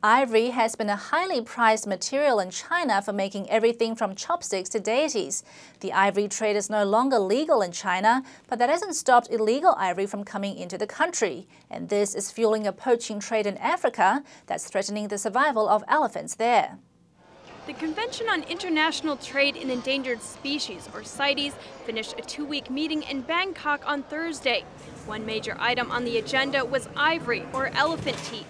Ivory has been a highly prized material in China for making everything from chopsticks to deities. The ivory trade is no longer legal in China, but that hasn't stopped illegal ivory from coming into the country. And this is fueling a poaching trade in Africa that's threatening the survival of elephants there. The Convention on International Trade in Endangered Species, or CITES, finished a two-week meeting in Bangkok on Thursday. One major item on the agenda was ivory, or elephant teeth.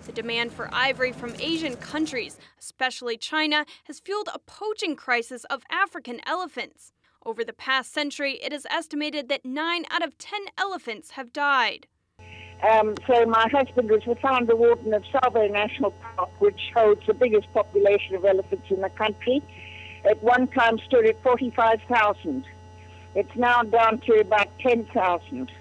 The demand for ivory from Asian countries, especially China, has fueled a poaching crisis of African elephants. Over the past century, it is estimated that 9 out of 10 elephants have died. So my husband was the founder warden of Tsavo National Park, which holds the biggest population of elephants in the country. At one time stood at 45,000. It's now down to about 10,000.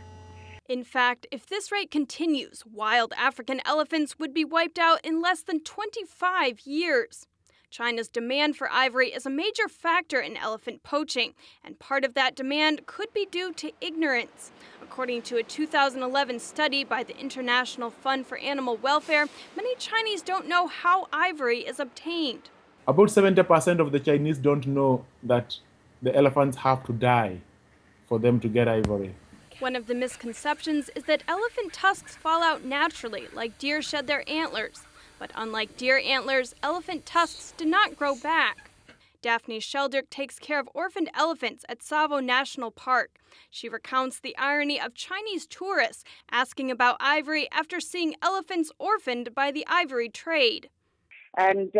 In fact, if this rate continues, wild African elephants would be wiped out in less than 25 years. China's demand for ivory is a major factor in elephant poaching, and part of that demand could be due to ignorance. According to a 2011 study by the International Fund for Animal Welfare, many Chinese don't know how ivory is obtained. About 70% of the Chinese don't know that the elephants have to die for them to get ivory. One of the misconceptions is that elephant tusks fall out naturally, like deer shed their antlers. But unlike deer antlers, elephant tusks do not grow back. Daphne Sheldrick takes care of orphaned elephants at Tsavo National Park. She recounts the irony of Chinese tourists asking about ivory after seeing elephants orphaned by the ivory trade. And,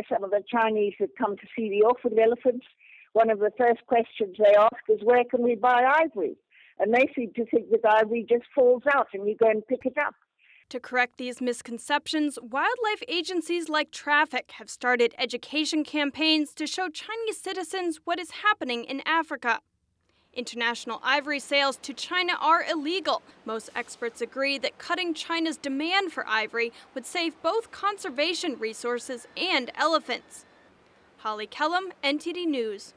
some of the Chinese that come to see the orphaned elephants, one of the first questions they ask is, where can we buy ivory? And they seem to think that ivory just falls out and you go and pick it up. To correct these misconceptions, wildlife agencies like Traffic have started education campaigns to show Chinese citizens what is happening in Africa. International ivory sales to China are illegal. Most experts agree that cutting China's demand for ivory would save both conservation resources and elephants. Holly Kellum, NTD News.